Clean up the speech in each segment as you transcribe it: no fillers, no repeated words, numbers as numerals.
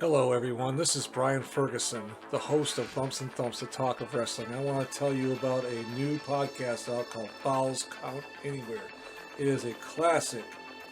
Hello, everyone. This is Brian Ferguson, the host of Bumps and Thumps, the talk of wrestling. I want to tell you about a new podcast out called Falls Count Anywhere. It is a classic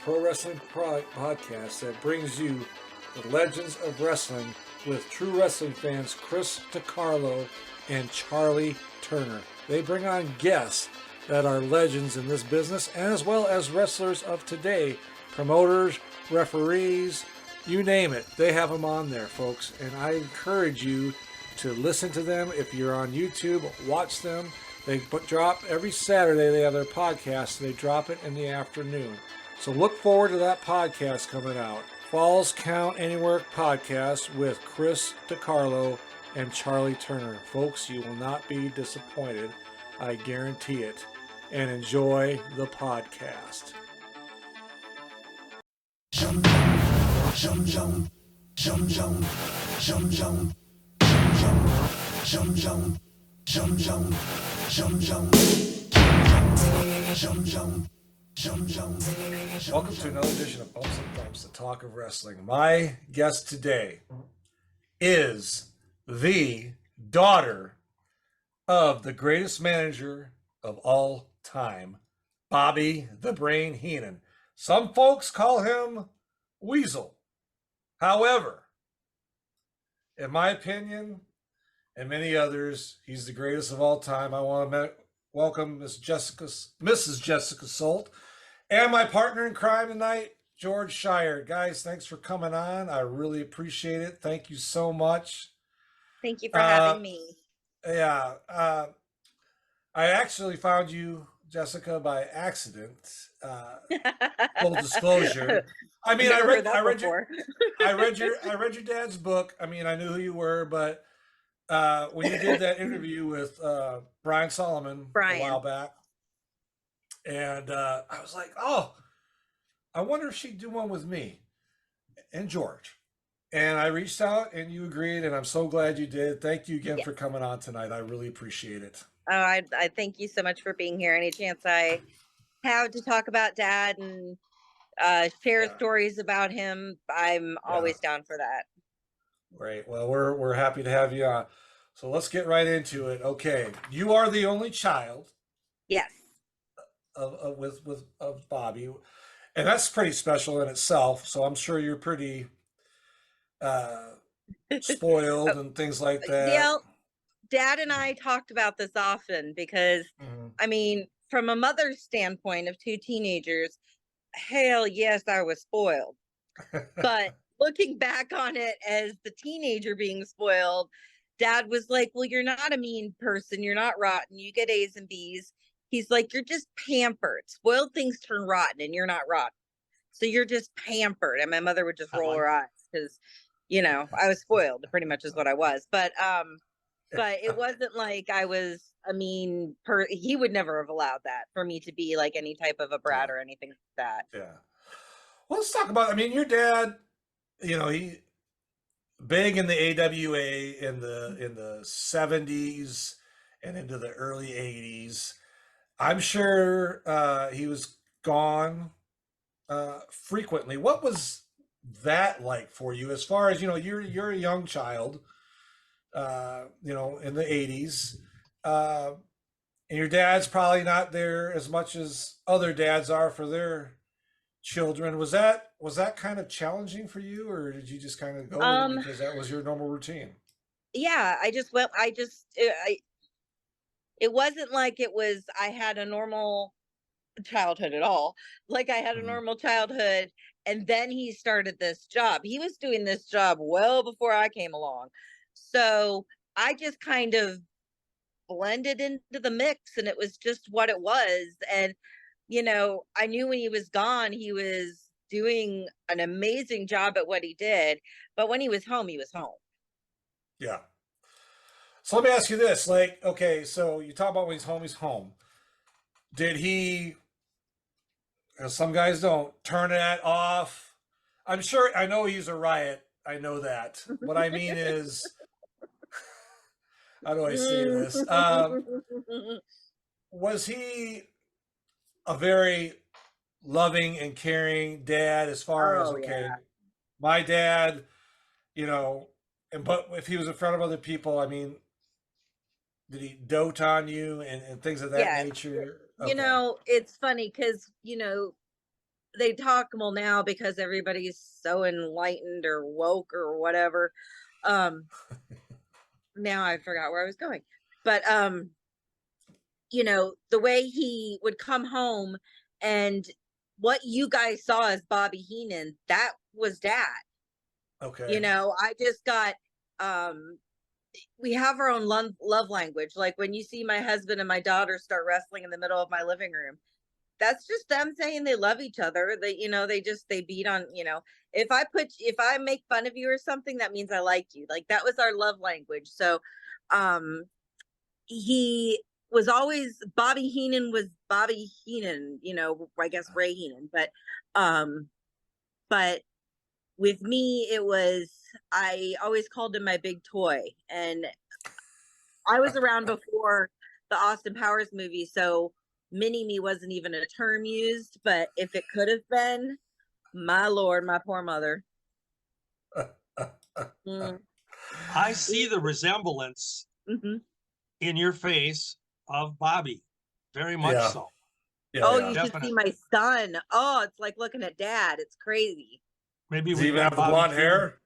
pro wrestling podcast that brings you the legends of wrestling with true wrestling fans Chris DiCarlo and Charlie Turner. They bring on guests that are legends in this business, and as well as wrestlers of today, promoters, referees, you name it, they have them on there, folks. And I encourage you to listen to them. If you're on YouTube, watch them. They drop every Saturday. They have their podcast. They drop it in the afternoon. So look forward to that podcast coming out. Falls Count Anywhere podcast with Chris DiCarlo and Charlie Turner. Folks, you will not be disappointed. I guarantee it. And enjoy the podcast. Welcome to another edition of Bumps and Thumps, the talk of wrestling. My guest today is the daughter of the greatest manager of all time, Bobby the Brain Heenan. Some folks call him Weasel. However, in my opinion, and many others, he's the greatest of all time. I want to welcome Mrs. Jessica Solt and my partner in crime tonight, George Shire. Guys, thanks for coming on. I really appreciate it. Thank you so much. Thank you for having me. Yeah. I actually found you, Jessica, by accident. Full disclosure. I mean, I read your dad's book. I mean, I knew who you were, but when you did that interview with Brian Solomon a while back, and I was like, oh, I wonder if she'd do one with me and George. And I reached out and you agreed, and I'm so glad you did. Thank you again for coming on tonight. I really appreciate it. Oh, I thank you so much for being here. Any chance I have to talk about Dad and share stories about him, I'm always down for that. Great. Well, we're happy to have you on. So let's get right into it. Okay, you are the only child. Yes. Of Bobby, and that's pretty special in itself. So I'm sure you're pretty spoiled and things like that. Yeah, Dad and I talked about this often because, I mean, from a mother's standpoint of two teenagers, hell yes, I was spoiled. But looking back on it as the teenager being spoiled, Dad was like, well, you're not a mean person. You're not rotten. You get A's and B's. He's like, you're just pampered. Spoiled things turn rotten and you're not rotten. So you're just pampered. And my mother would just roll her eyes because, you know, I was spoiled pretty much is what I was. But it wasn't like I was a mean he would never have allowed that for me to be like any type of a brat or anything like that. Yeah. Well, let's talk about, I mean, your dad, you know, he big in the AWA in the 70s and into the early 80s. I'm sure he was gone frequently. What was that like for you as far as, you know, you're a young child, you know, in the 80s, and your dad's probably not there as much as other dads are for their children. Was that kind of challenging for you, or did you just kind of go with it because that was your normal routine? Yeah, it wasn't like it was I had a normal childhood at all. Like I had a normal childhood, and then he started this job. He was doing this job well before I came along. So I just kind of blended into the mix, and it was just what it was. And, you know, I knew when he was gone, he was doing an amazing job at what he did. But when he was home, he was home. Yeah. So let me ask you this, like, okay, so you talk about when he's home, he's home. Did he, as some guys don't, turn that off? I'm sure, I know he's a riot. I know that. What I mean is, how do I say this? Was he a very loving and caring dad as far as, okay, my dad, you know, but if he was in front of other people, I mean, did he dote on you and things of that Yes. nature? You Okay. know, it's funny because, they talk well now because everybody's so enlightened or woke or whatever. Um, Now I forgot where I was going. But the way he would come home and what you guys saw as Bobby Heenan, that was dad. Okay. I just got we have our own love language. Like when you see my husband and my daughter start wrestling in the middle of my living room, that's just them saying they love each other. They beat on, if I make fun of you or something, that means I like you. Like that was our love language. So um he was always Bobby Heenan was Bobby Heenan, I guess Ray Heenan, um but with me it was, I always called him my big toy, and I was around before the Austin Powers movie, so mini me wasn't even a term used, but if it could have been, my lord, my poor mother. Mm. I see the resemblance Mm-hmm. in your face of Bobby, very much Yeah. so. Yeah. Oh, Yeah. you should see my son. Oh, it's like looking at dad. It's crazy. Maybe Does we he even met have the Bobby blonde too. hair?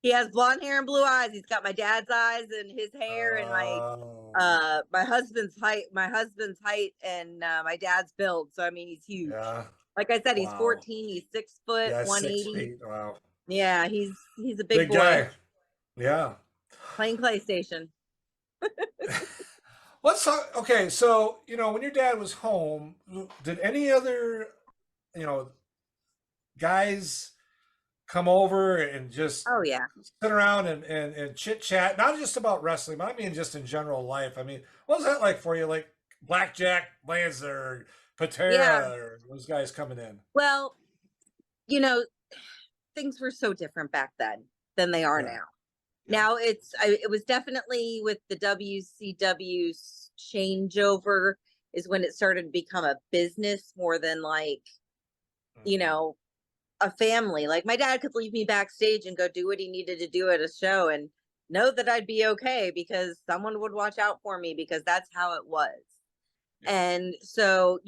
He has blonde hair and blue eyes. He's got my dad's eyes and his hair, and my husband's height and my dad's build. So I mean, he's huge. Yeah. Like I said, he's Wow. 14. He's 6 foot, Yeah, 6 180. feet. Wow. Yeah, he's a big boy. Guy. Yeah. Playing PlayStation. Let's talk. Okay, so when your dad was home, did any other you know guys come over and just Oh yeah. sit around and chit chat, not just about wrestling, but I mean just in general life? I mean, what was that like for you? Like Blackjack, Lanza, or Patera, Yeah. or those guys coming in? Well, things were so different back then than they are Yeah. now. Now it was definitely with the WCW changeover is when it started to become a business more than like, a family. Like my dad could leave me backstage and go do what he needed to do at a show and know that I'd be okay because someone would watch out for me because that's how it was. Yeah. And so,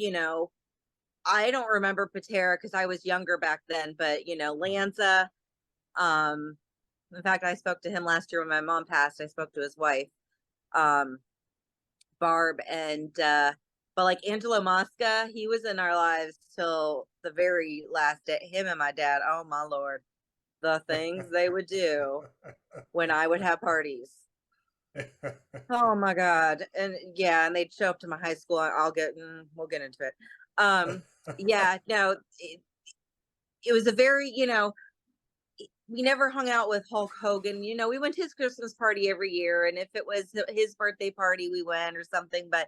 I don't remember Patera because I was younger back then, but Lanza, in fact, I spoke to him last year when my mom passed. I spoke to his wife, Barb, and but like Angelo Mosca, he was in our lives till the very last day. Him and my dad, oh my lord, the things they would do when I would have parties. Oh my god. And yeah, and they'd show up to my high school. We'll get into it. Yeah, no, it was a very, we never hung out with Hulk Hogan. We went to his Christmas party every year, and if it was his birthday party, we went or something. But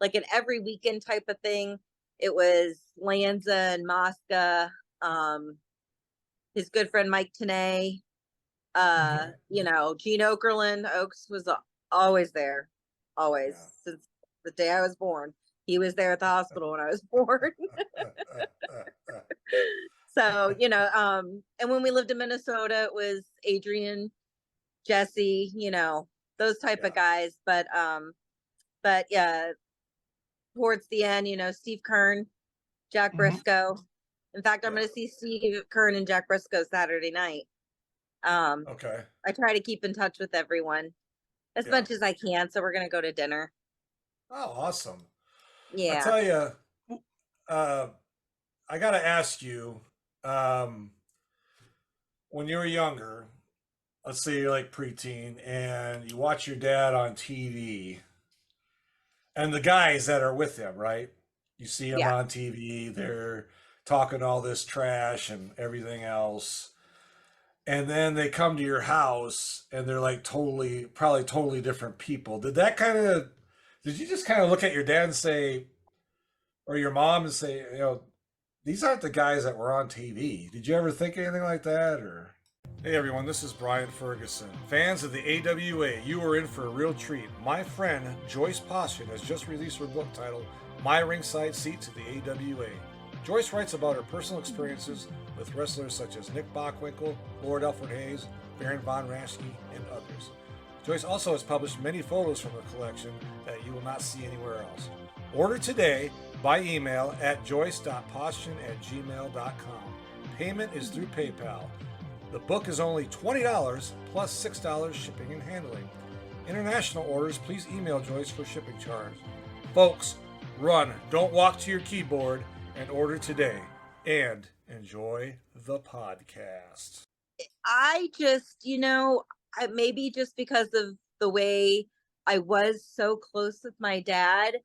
like an every weekend type of thing, it was Lanza and Mosca, his good friend Mike Tenay, Gene Okerlund. Oaks was always there, always since the day I was born. He was there at the hospital when I was born. So, and when we lived in Minnesota, it was Adrian, Jesse, those type of guys. But yeah, towards the end, Steve Kern, Jack Briscoe. In fact, I'm going to see Steve Kern and Jack Briscoe Saturday night. Okay. I try to keep in touch with everyone as much as I can. So we're going to go to dinner. Oh, awesome. Yeah. I tell you, I got to ask you, when you were younger, let's say you're like preteen and you watch your dad on TV and the guys that are with him, right? You see him on TV, they're talking all this trash and everything else. And then they come to your house and they're like probably totally different people. Did you just kind of look at your dad and say, or your mom and say, these aren't the guys that were on TV? Did you ever think anything like that? Or hey everyone, this is Brian Ferguson. Fans of the AWA, you are in for a real treat. My friend Joyce Poston has just released her book titled My Ringside Seat to the AWA. Joyce writes about her personal experiences with wrestlers such as Nick Bockwinkel, Lord Alfred Hayes, Baron von Raschke, and others. Joyce also has published many photos from her collection that you will not see anywhere else. Order today by email at joyce.postion@gmail.com. Payment is through PayPal. The book is only $20 plus $6 shipping and handling. International orders, please email Joyce for shipping charge. Folks, run, don't walk to your keyboard, and order today. And enjoy the podcast. I just, maybe just because of the way I was so close with my dad,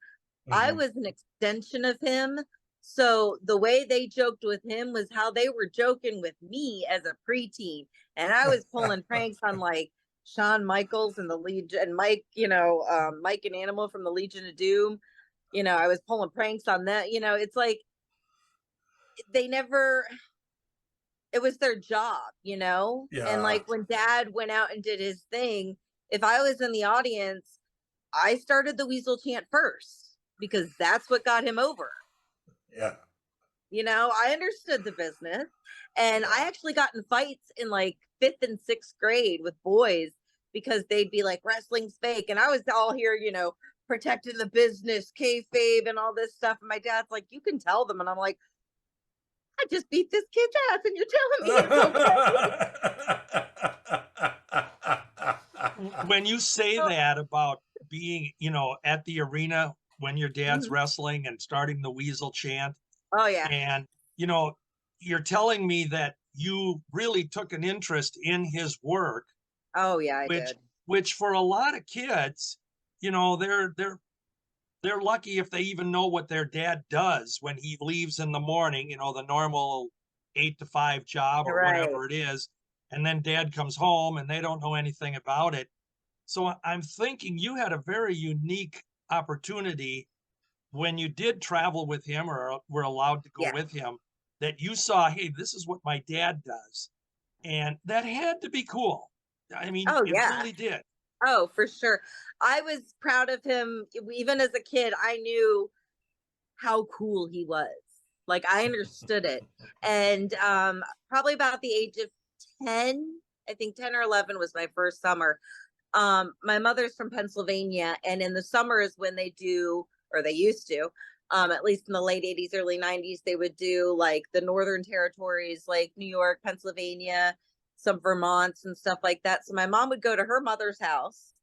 I was an extension of him. So the way they joked with him was how they were joking with me as a preteen. And I was pulling pranks on like Shawn Michaels and the Legion and Mike, Mike and Animal from the Legion of Doom. I was pulling pranks on that. It's like they never, it was their job, Yeah. And like when Dad went out and did his thing, if I was in the audience, I started the Weasel chant first because that's what got him over. Yeah. I understood the business, and I actually got in fights in like 5th and 6th grade with boys because they'd be like, wrestling's fake. And I was all here, protecting the business, kayfabe and all this stuff. And my dad's like, you can tell them. And I'm like, I just beat this kid's ass and you're telling me it's okay. When you say that about being, at the arena when your dad's wrestling and starting the Weasel chant. Oh, yeah. And, you're telling me that you really took an interest in his work. Oh, yeah, I did. Which for a lot of kids, they're lucky if they even know what their dad does when he leaves in the morning, the normal 8 to 5 job or whatever it is. And then dad comes home and they don't know anything about it. So I'm thinking you had a very unique opportunity when you did travel with him or were allowed to go with him, that you saw, hey, this is what my dad does. And that had to be cool. I mean, it really did. Oh, for sure. I was proud of him. Even as a kid, I knew how cool he was. Like, I understood it. And probably about the age of 10, I think 10 or 11 was my first summer. My mother's from Pennsylvania, and in the summer is when they do, or they used to, at least in the late 80s, early 90s, they would do like the Northern Territories, like New York, Pennsylvania, some Vermonts and stuff like that. So my mom would go to her mother's house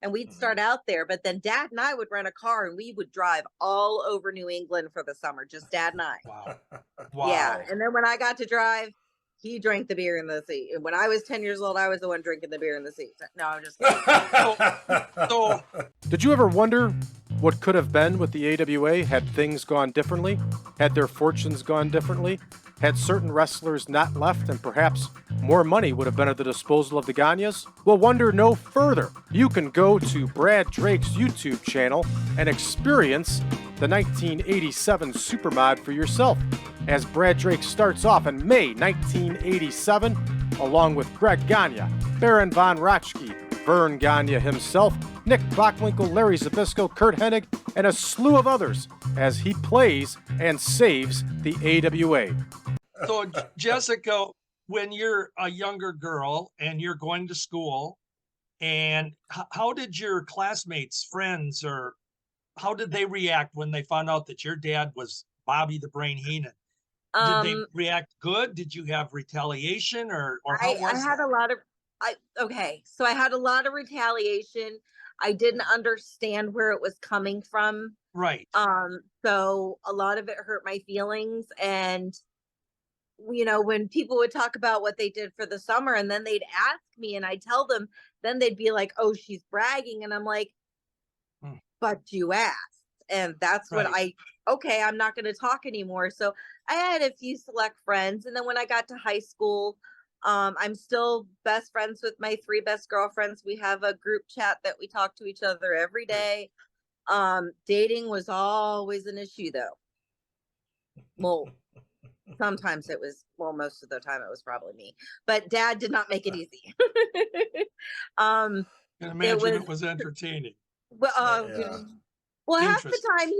and we'd start out there, but then Dad and I would rent a car and we would drive all over New England for the summer, just Dad and I. Wow. Yeah. And then when I got to drive, he drank the beer in the seat. And when I was 10 years old, I was the one drinking the beer in the seat. No, I'm just kidding. So, did you ever wonder what could have been with the AWA had things gone differently? Had their fortunes gone differently? Had certain wrestlers not left and perhaps more money would have been at the disposal of the Gagnes? Well, wonder no further. You can go to Brad Drake's YouTube channel and experience the 1987 Supermod for yourself, as Brad Drake starts off in May 1987, along with Greg Gagne, Baron von Raschke, Vern Gagne himself, Nick Bockwinkel, Larry Zbyszko, Kurt Hennig, and a slew of others, as he plays and saves the AWA. So, Jessica, when you're a younger girl and you're going to school, and how did your classmates, friends, or how did they react when they found out that your dad was Bobby the Brain Heenan? Did they react good? Did you have retaliation, or how was I had that? a lot of so I had a lot of retaliation. I didn't understand where it was coming from. Right. So a lot of it hurt my feelings. And when people would talk about what they did for the summer and then they'd ask me and I tell them, then they'd be like, oh, she's bragging. And I'm like, but you asked. And that's what okay, I'm not going to talk anymore. So I had a few select friends. And then when I got to high school, I'm still best friends with my 3 best girlfriends. We have a group chat that we talk to each other every day. Dating was always an issue though. Well, sometimes it was, most of the time it was probably me, but Dad did not make it easy. I can imagine it was entertaining. Well, Well, half the Interesting. time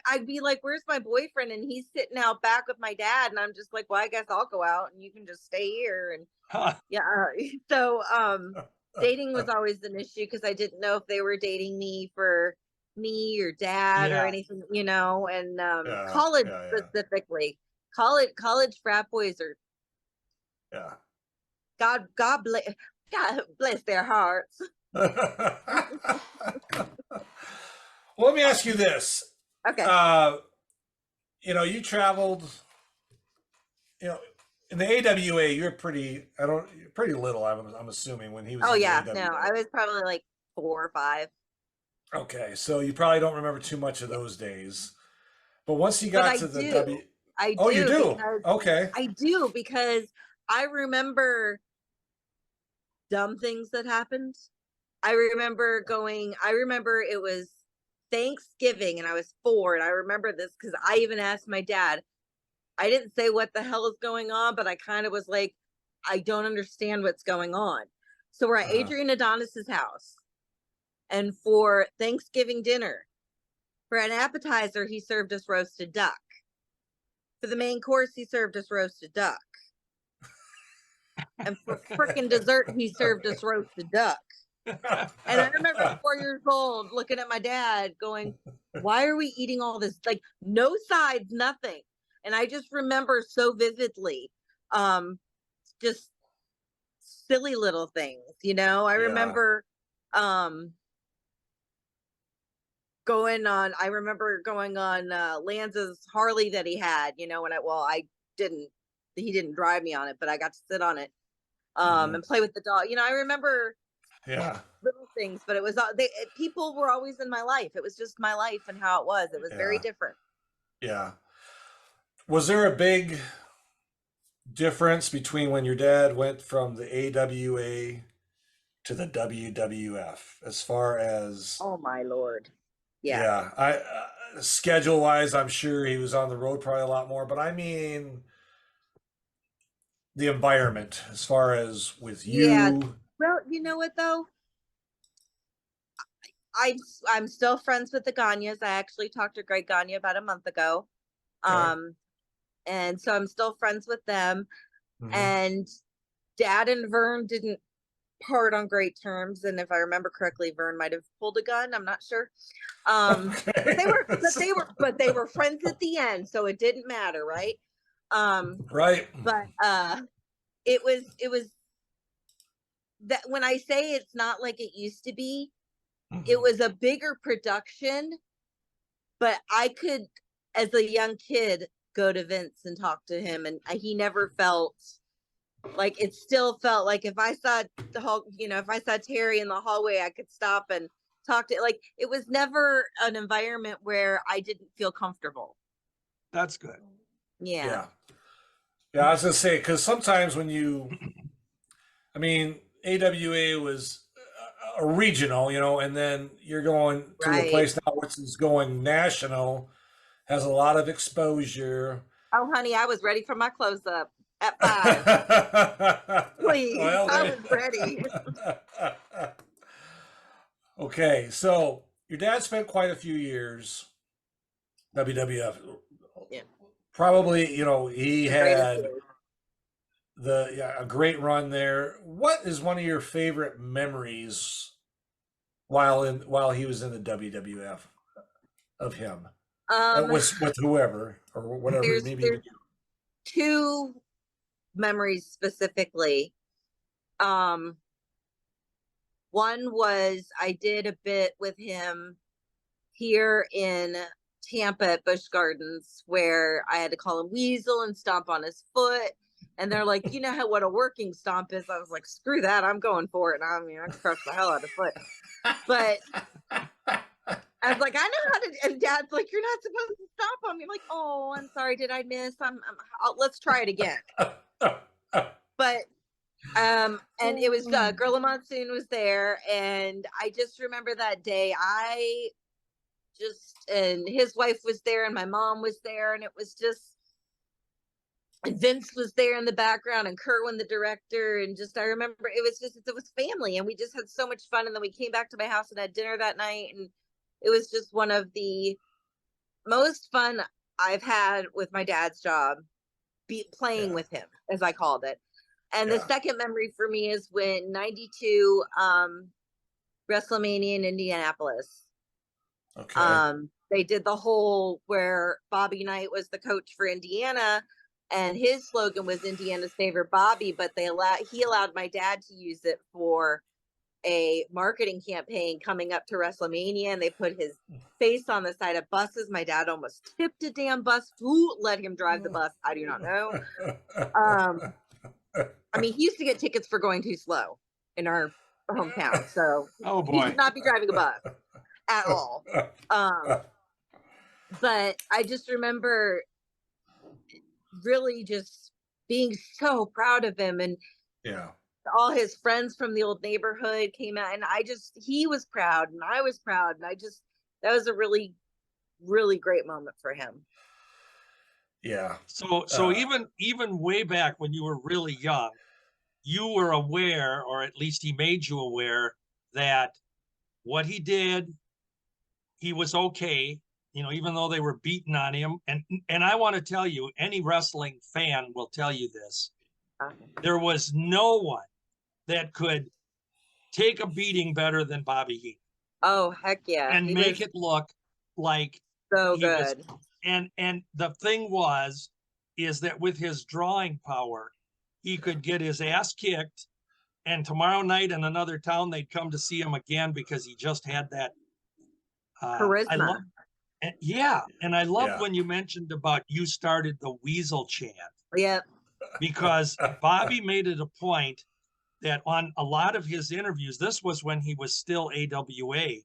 I'd be like, "Where's my boyfriend?" And he's sitting out back with my dad, and I'm just like, "Well, I guess I'll go out, and you can just stay here." And Huh. yeah, so dating was always an issue because I didn't know if they were dating me for me or dad or Yeah. anything, you know. And Yeah, college yeah, specifically, college frat boys are yeah. God bless their hearts. Well, let me ask you this. Okay. You traveled, in the AWA, you're pretty little, I'm assuming, when he was Oh in the yeah, no, AWA. I was probably like 4 or 5. Okay, so you probably don't remember too much of those days. But once you But got to the W, I oh, you do do? because Okay. I remember dumb things that happened. I remember it was Thanksgiving and I was 4, and I remember this because I even asked my dad. I didn't say what the hell is going on, but I kind of was like, I don't understand what's going on. So we're at Uh-huh. Adrian Adonis's house, and for Thanksgiving dinner, for an appetizer, he served us roasted duck. For the main course, he served us roasted duck. And for frickin' dessert, he served us roasted duck. And I remember 4 years old looking at my dad going, why are we eating all this? Like, no sides, nothing. And I just remember so vividly, just silly little things, you know. I Yeah. remember going on Lance's Harley that he had, you know, he didn't drive me on it, but I got to sit on it and play with the dog. You know, I remember Yeah. little things, but it was people were always in my life. It was just my life and how it was. It was very Yeah. different. Yeah. Was there a big difference between when your dad went from the AWA to the WWF as far as Oh my Lord. Yeah. yeah, I schedule wise, I'm sure he was on the road probably a lot more, but I mean the environment as far as with Yeah. you. Well, you know what though? I'm still friends with the Gagnes. I actually talked to Greg Gagne about a month ago. Okay. And so I'm still friends with them. Mhm. And Dad and Vern didn't part on great terms. And if I remember correctly, Vern might have pulled a gun. I'm not sure. Okay. But they were friends at the end, so it didn't matter, right? Right. But it was that when I say it's not like it used to be, it was a bigger production, but I could, as a young kid, go to Vince and talk to him, and he never felt like, it still felt like if I saw if I saw Terry in the hallway, I could stop and talk to, like, it was never an environment where I didn't feel comfortable. That's good. Yeah. Yeah. Yeah, I was gonna say, because sometimes I mean, AWA was a regional, and then you're going to a Right. place now which is going national, has a lot of exposure. Oh, honey, I was ready for my close up at 5. Please, Well, I was ready. Okay, so your dad spent quite a few years WWF. Yeah. Probably, he The greatest had a great run there. What is one of your favorite memories while he was in the WWF of him? That was with whoever or whatever, maybe even there's 2 memories specifically. One was I did a bit with him here in Tampa at Busch Gardens where I had to call him Weasel and stomp on his foot. And they're like, you know what a working stomp is? I was like, screw that, I'm going for it. And I mean, I crushed the hell out of foot. But I was like, I know how to. And Dad's like, you're not supposed to stomp on me. I'm like, oh, I'm sorry. Did I miss? Let's try it again. But and it was Girl of Monsoon was there, and I just remember that day. And his wife was there, and my mom was there, and it was just. And Vince was there in the background, and Kerwin, the director, and just I remember it was family, and we just had so much fun. And then we came back to my house and had dinner that night, and it was just one of the most fun I've had with my dad's job, playing with him, as I called it. And the second memory for me is when 92 WrestleMania in Indianapolis. Okay. They did the whole where Bobby Knight was the coach for Indiana, and his slogan was Indiana's favorite Bobby, but he allowed my dad to use it for a marketing campaign coming up to WrestleMania, and they put his face on the side of buses. My dad almost tipped a damn bus. Who let him drive the bus? I do not know. I mean, he used to get tickets for going too slow in our hometown, so Oh he boy. should not be driving a bus at all. But I just remember really just being so proud of him, and all his friends from the old neighborhood came out, and he was proud and I was proud, and that was a really, really great moment for him. Yeah. So even way back when you were really young, you were aware, or at least he made you aware, that what he did, he was okay, even though they were beating on him. And I want to tell you, any wrestling fan will tell you this. There was no one that could take a beating better than Bobby Heenan. Oh, heck yeah. And make it look like so he good. And the thing is that with his drawing power, he could get his ass kicked, and tomorrow night in another town, they'd come to see him again because he just had that charisma. And I love when you mentioned about you started the Weasel chant. Yep. Because Bobby made it a point that on a lot of his interviews, this was when he was still AWA,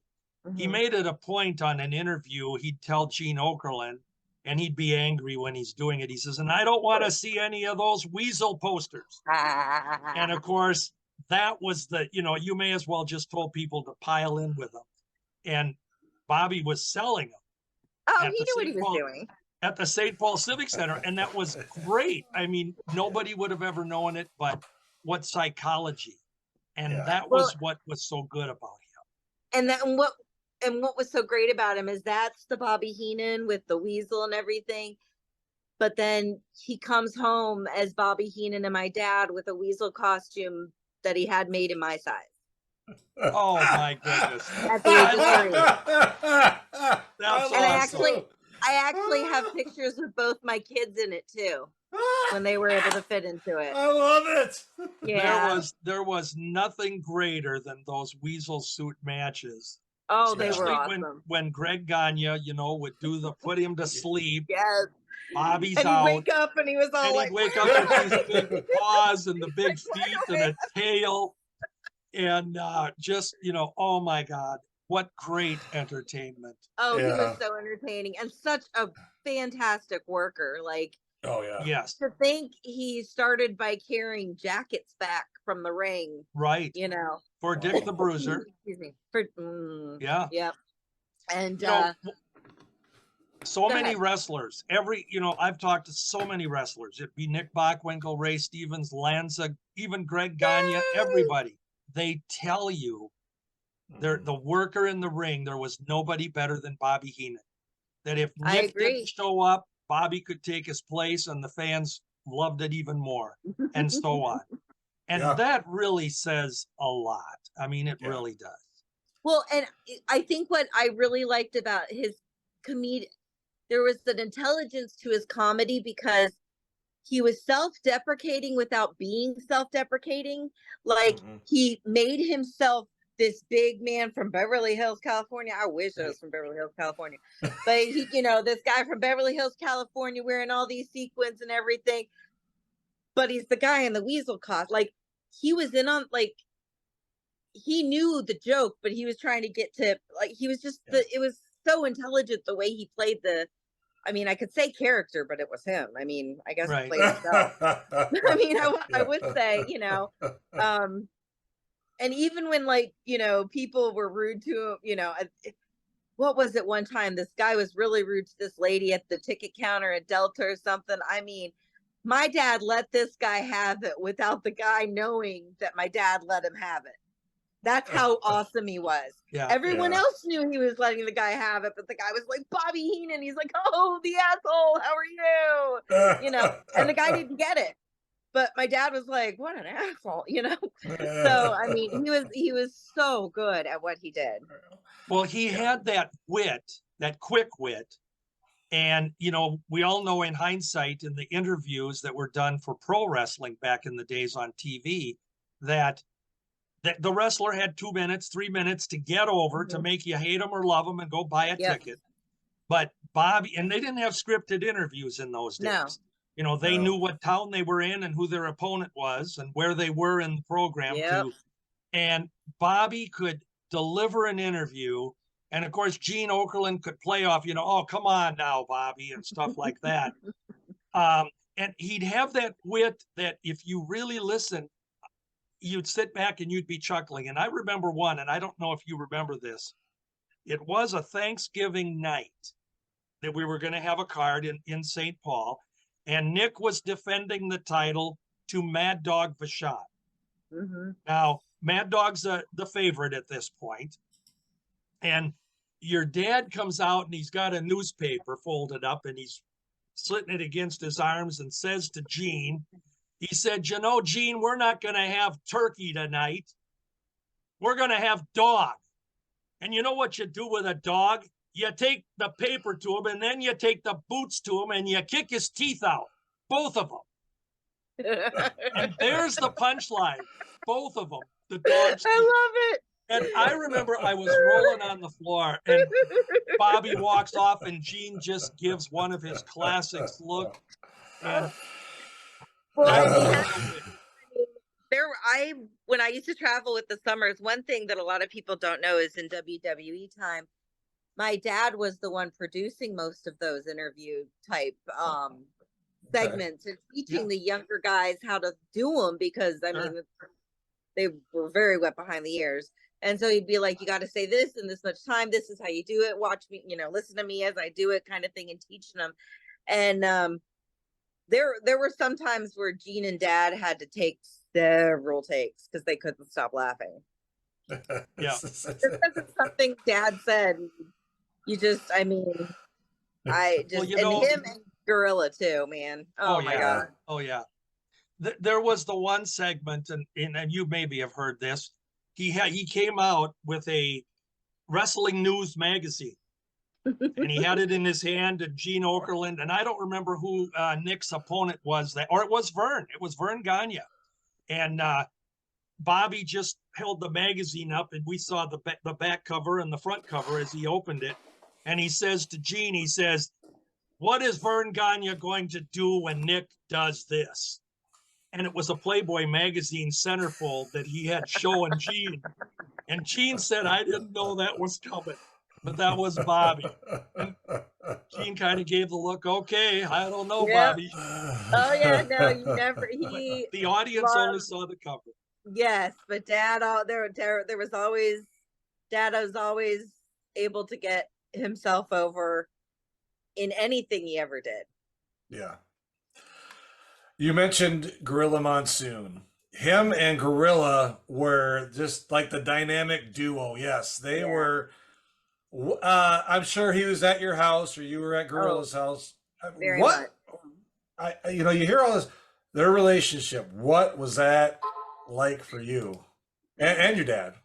he made it a point on an interview, he'd tell Gene Okerlund, and he'd be angry when he's doing it. He says, and I don't want to see any of those Weasel posters. And of course, that was you may as well just told people to pile in with them. And Bobby was selling them. Oh, he knew what he was doing. At the St. Paul Civic Center. And that was great. I mean, nobody would have ever known it, but what psychology. And that was what was so good about him. And what was so great about him is that's the Bobby Heenan with the Weasel and everything. But then he comes home as Bobby Heenan and my dad with a Weasel costume that he had made in my size. Oh my goodness. At the age of 3. That's and awesome. I actually have pictures with both my kids in it too, when they were able to fit into it. I love it. Yeah. There was nothing greater than those Weasel suit matches. Oh, they were awesome. When Greg Gagne, would put him to sleep. Yes. Bobby's and out. He'd wake up and he was all and he'd wake up with these big paws and the big feet and a tail. And oh my God, what great entertainment. Oh, he was so entertaining and such a fantastic worker. Like, oh yeah. Yes. To think he started by carrying jackets back from the ring. Right. For Dick the Bruiser. Excuse me. Yeah. Yep. And so many wrestlers. I've talked to so many wrestlers. It'd be Nick Bockwinkel, Ray Stevens, Lanza, even Greg Gagne, everybody. They tell you the worker in the ring, there was nobody better than Bobby Heenan. That if Nick didn't show up, Bobby could take his place and the fans loved it even more, and so on. And that really says a lot. I mean, it really does. Well, and I think what I really liked about his there was an intelligence to his comedy because he was self-deprecating without being self-deprecating. Like he made himself this big man from Beverly Hills, California. I wish I was from Beverly Hills, California. But he, this guy from Beverly Hills, California, wearing all these sequins and everything. But he's the guy in the Weasel costume. Like he was he knew the joke, but he was trying to get to he was just it was so intelligent the way he played I could say character, but it was him. I mean, I guess he played himself. I mean, I would say, and even when people were rude to him, what was it one time? This guy was really rude to this lady at the ticket counter at Delta or something. I mean, my dad let this guy have it without the guy knowing that my dad let him have it. That's how awesome he was. Yeah. Everyone else knew he was letting the guy have it, but the guy was like, Bobby Heenan. He's like, oh, the asshole. How are you? You know, and the guy didn't get it. But my dad was like, what an asshole, you know? So, I mean, he was so good at what he did. Well, he had that wit, that quick wit. And, you know, we all know in hindsight in the interviews that were done for pro wrestling back in the days on TV, that the wrestler had 2 minutes, 3 minutes to get over to make you hate him or love him and go buy a ticket. But Bobby, and they didn't have scripted interviews in those days. No. You know, they knew what town they were in and who their opponent was and where they were in the program too. And Bobby could deliver an interview. And of course, Gene Okerlund could play off, you know, oh, come on now, Bobby, and stuff like that. And he'd have that wit that if you really listen, you'd sit back and you'd be chuckling. And I remember one, and I don't know if you remember this. It was a Thanksgiving night that we were going to have a card in St. Paul. And Nick was defending the title to Mad Dog Vachon. Now, Mad Dog's the favorite at this point. And your dad comes out and he's got a newspaper folded up and he's slitting it against his arms and says to Gene, he said, you know, Gene, we're not going to have turkey tonight. We're going to have dog. And you know what you do with a dog? You take the paper to him and then you take the boots to him and you kick his teeth out. Both of them. And there's the punchline. Both of them. The dog's teeth. I love it. And I remember I was rolling on the floor and Bobby walks off and Gene just gives one of his classics look. And well, when I used to travel with the Summers, one thing that a lot of people don't know is in WWE time, my dad was the one producing most of those interview type segments and teaching the younger guys how to do them because I mean they were very wet behind the ears. And so he'd be like, you got to say this in this much time. This is how you do it. Watch me, you know, listen to me as I do it kind of thing and teaching them. And there were some times where Gene and Dad had to take several takes because they couldn't stop laughing. This isn't something Dad said. You just, I mean, I just, well, and him and Gorilla too, man. Oh my God. Oh yeah. There was the one segment, and you maybe have heard this. He came out with a wrestling news magazine, and he had it in his hand. And Gene Okerlund, and I don't remember who Nick's opponent was, or it was Vern. It was Vern Gagne, and Bobby just held the magazine up, and we saw the back cover and the front cover as he opened it, and he says to Gene, he says, "What is Vern Gagne going to do when Nick does this?" And it was a Playboy magazine centerfold that he had showing Gene. And Gene said, I didn't know that was coming, but that was Bobby. And Gene kind of gave the look, okay, I don't know, Bobby. Oh, yeah, no, you never. The audience only saw the cover. Yes, but Dad, there was always, Dad was always able to get himself over in anything he ever did. Yeah. You mentioned Gorilla Monsoon. Him and Gorilla were just like the dynamic duo. Yes, they were. I'm sure he was at your house or you were at Gorilla's house. Very much. You hear all this, their relationship. What was that like for you and your dad?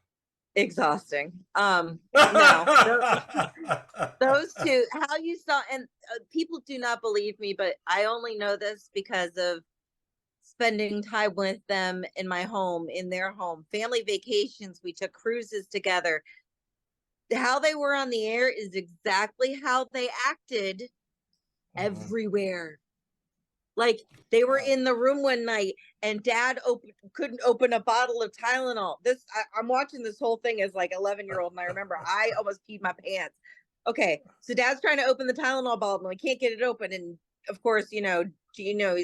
Exhausting. No, those two, how you saw, and people do not believe me, but I only know this because of spending time with them in my home, in their home, family vacations. We took cruises together. How they were on the air is exactly how they acted everywhere. Like they were in the room one night and Dad couldn't open a bottle of Tylenol. I'm watching this whole thing as like 11-year-old, and I remember I almost peed my pants. Okay, so Dad's trying to open the Tylenol bottle and we can't get it open, and of course, he's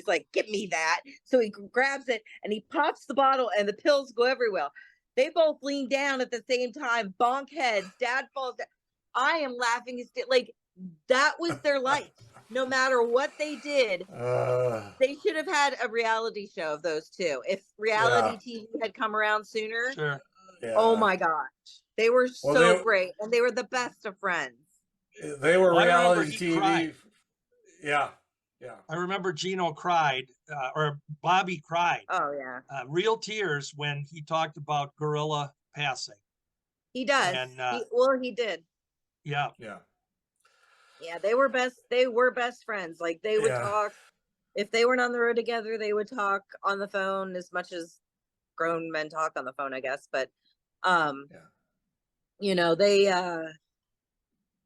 like, "Give me that!" So he grabs it and he pops the bottle, and the pills go everywhere. They both lean down at the same time, bonk heads. Dad falls down. I am laughing. Like that was their life. No matter what they did, they should have had a reality show of those two. If reality TV had come around sooner, Yeah. Oh my gosh. They were Well, so great. And they were the best of friends. They were Well, I remember reality he TV. cried. Yeah. Yeah. I remember Gino cried, or Bobby cried, Oh yeah. real tears when he talked about Gorilla passing. He does. And He did. yeah, Yeah. Yeah, they were best friends. Like they would Yeah. talk if they weren't on the road together, they would talk on the phone as much as grown men talk on the phone, I guess. But Yeah. you know, they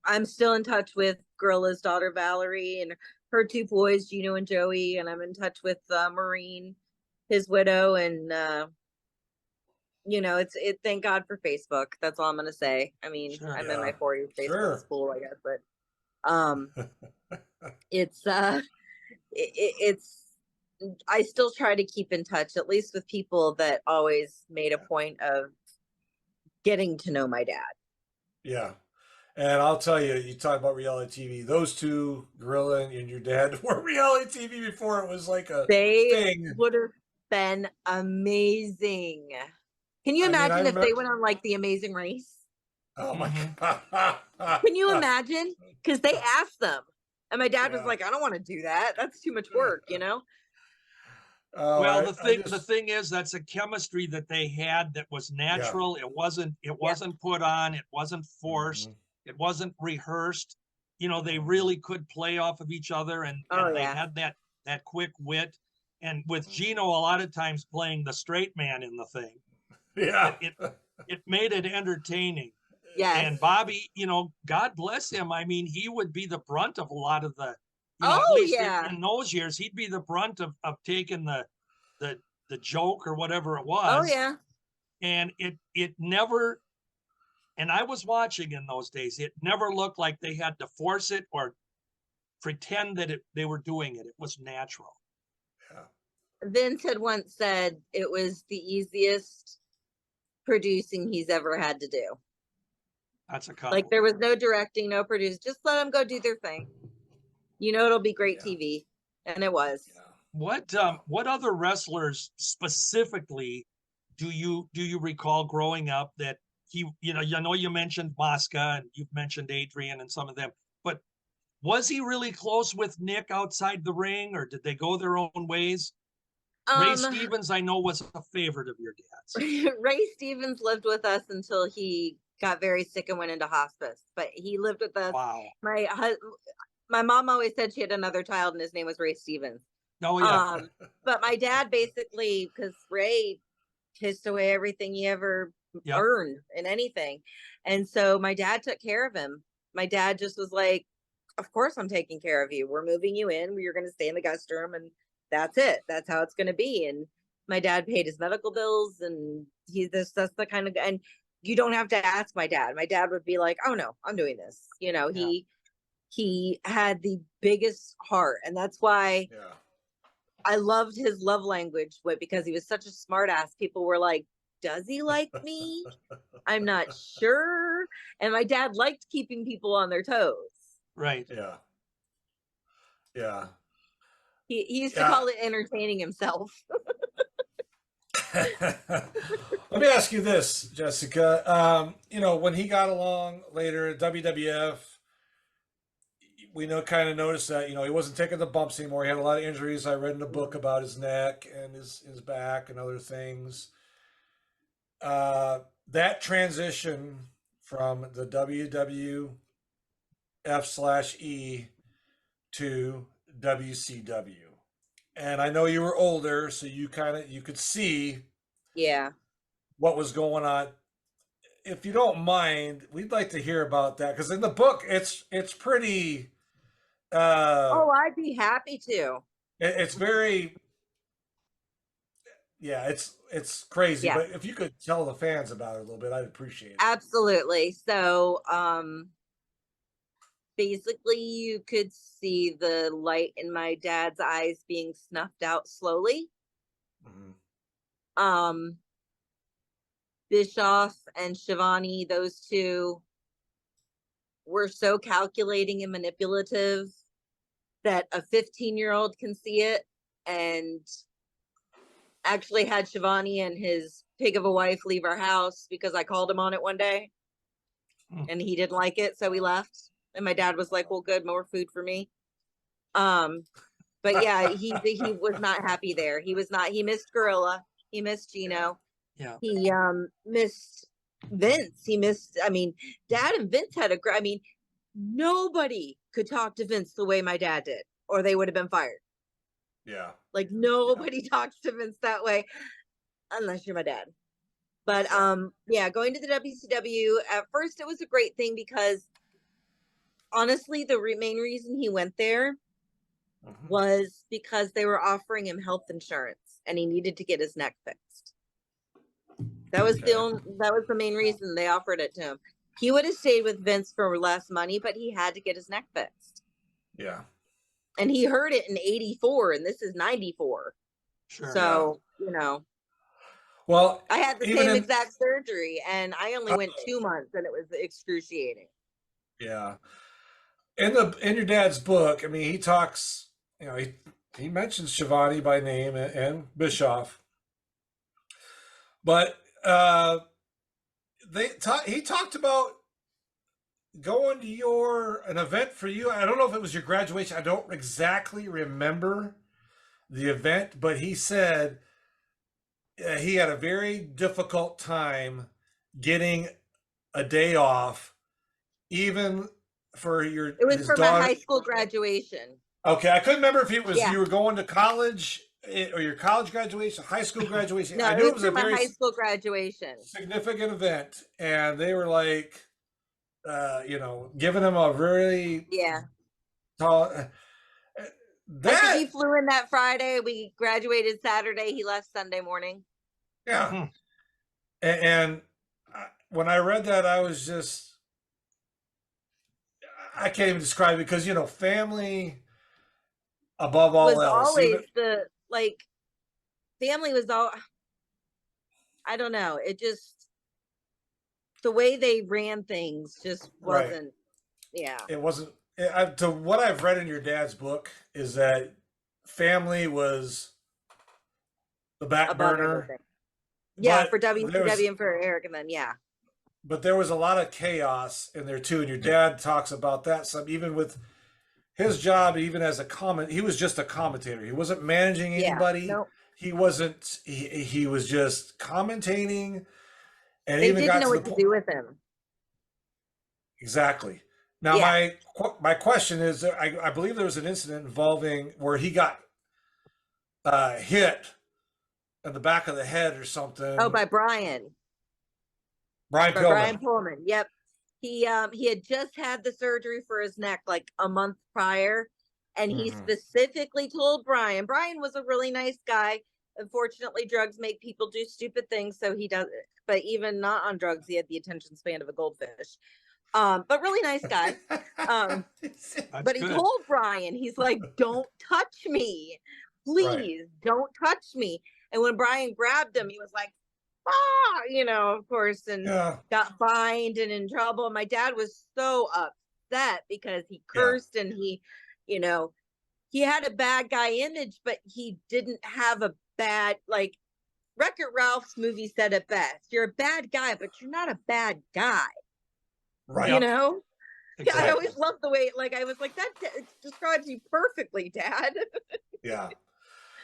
I'm still in touch with Gorilla's daughter Valerie and her two boys, Gino and Joey, and I'm in touch with Maureen, his widow, and you know, thank God for Facebook. That's all I'm gonna say. I mean, Sure. I'm in my Yeah. 40s Facebook Sure. school, I guess, but it's it's I still try to keep in touch, at least with people that always made a point of getting to know my dad. Yeah. And I'll tell you, you talk about reality TV. Those two, Gorilla and your dad, were reality TV before it was like a They thing. would have been amazing. Can you I mean, I imagine if remember. they went on like The Amazing Race? Oh my Mhm. God. Can you imagine? Because they asked them, and my dad was Yeah. like, "I don't want to do that. That's too much work," you know. Oh, Well, I the just, thing is, that's a chemistry that they had that was yeah. natural. It wasn't put on. It wasn't forced. Mhm. It wasn't rehearsed. You know, they really could play off of each other, and Oh they yeah, had that quick wit. And with Gino, Mhm. a lot of times playing the straight man in the thing, Yeah. it made it entertaining. yes. And Bobby, you know, God bless him. I mean, he would be the brunt of a lot of the, you know, at Oh least yeah. in those years, he'd be the brunt of taking the the joke or whatever it Oh was. yeah. And it never, and I was watching in those days, it never looked like they had to force it or pretend that they were doing it. It was natural. Yeah. Vince had once said it was the easiest producing he's ever had to do. That's a Like compliment. there was no directing, no producing. Just let them go do their thing. You know, it'll be great Yeah. TV, and it was. Yeah. What other wrestlers specifically do you recall growing up that you know you mentioned Mosca and you've mentioned Adrian and some of them, but was he really close with Nick outside the ring, or did they go their own ways? Ray Um, Stevens, I know, was a favorite of your dad's. Ray Stevens lived with us until he got very sick and went into hospice. But he lived with us. Wow. My mom always said she had another child, and his name was Ray Stevens. Oh yeah. But my dad basically, because Ray kissed away everything he ever Yep. earned in anything, and so my dad took care of him. My dad just was like, "Of course, I'm taking care of you. We're moving you in. You're going to stay in the guest room, and that's it. That's how it's going to be." And my dad paid his medical bills, and that's the kind of, and you don't have to ask my dad. My dad would be like, "Oh no, I'm doing this." You know, Yeah. he had the biggest heart, and that's why Yeah. I loved his love language, because he was such a smart ass. People were like, "Does he like me? I'm not sure." And my dad liked keeping people on their toes. Right. Yeah. Yeah. He used to Yeah. call it entertaining himself. Let me ask you this, Jessica. You know, when he got along later at WWF, we kind of noticed that, he wasn't taking the bumps anymore. He had a lot of injuries. I read in the book about his neck and his back and other things. That transition from the WWF/E to WCW. And I know you were older, so you could see Yeah. what was going on. If you don't mind, we'd like to hear about that, because in the book it's pretty Oh, I'd be happy to. it's very, yeah, it's crazy. Yeah. But if you could tell the fans about it a little bit, I'd appreciate it. Absolutely. So, basically you could see the light in my dad's eyes being snuffed out slowly. Mm-hmm. Bischoff and Shivani, those two were so calculating and manipulative that a 15-year-old can see it, and actually had Shivani and his pig of a wife leave our house because I called him on it one day and he didn't like it, so he left. And my dad was like, well, good, more food for me. But yeah, he was not happy there. He missed Gorilla. He missed Gino. Yeah. He missed Vince. Dad and Vince had nobody could talk to Vince the way my dad did, or they would have been fired. Yeah. Like nobody talks to Vince that way unless you're my dad. But going to the WCW, at first it was a great thing because honestly, the main reason he went there was because they were offering him health insurance and he needed to get his neck fixed. That was the main reason they offered it to him. He would have stayed with Vince for less money, but he had to get his neck fixed. Yeah. And he heard it in 84 and this is 94. Sure. So, Well, I had the same exact surgery and I only went 2 months and it was excruciating. Yeah. In your dad's book, he talks, he mentions Schiavone by name and Bischoff. But he talked about going to an event for you. I don't know if it was your graduation. I don't exactly remember the event, but he said he had a very difficult time getting a day off, even for It was for my high school graduation. Okay, I couldn't remember if it was you were going to college or your college graduation, high school graduation. No, I knew it was a for my very high school graduation. significant event, and they were like, giving him a really tall. He flew in that Friday. We graduated Saturday. He left Sunday morning. Yeah, and when I read that, I was just. I can't even describe it because family above all was else. Always family was all. I don't know. It just the way they ran things just wasn't. Right. Yeah, it wasn't. To what I've read in your dad's book is that family was the back above burner. Everything. Yeah, for WCW and for Eric, and then But there was a lot of chaos in there too, and your dad talks about that some. Even with his job, even as he was just a commentator. He wasn't managing anybody. Nope. He wasn't. He was just commentating, and they even didn't got know to what to do with him. Exactly. Now my question is, I believe there was an incident involving where he got hit in the back of the head or something. Oh, by Brian. Brian Pillman. Yep. He had just had the surgery for his neck like a month prior, and he specifically told Brian. Brian was a really nice guy. Unfortunately, drugs make people do stupid things, so he does it. But even not on drugs, he had the attention span of a goldfish. But really nice guy. But he told Brian, he's like, "Don't touch me, please, don't touch me." And when Brian grabbed him, he was like, of course, and got fined and in trouble. My dad was so upset because he cursed and he had a bad guy image, but he didn't have a bad, Wreck-It Ralph's movie said it best. You're a bad guy, but you're not a bad guy. Right. Exactly. I always loved the way, I was like, that describes you perfectly, Dad. Yeah.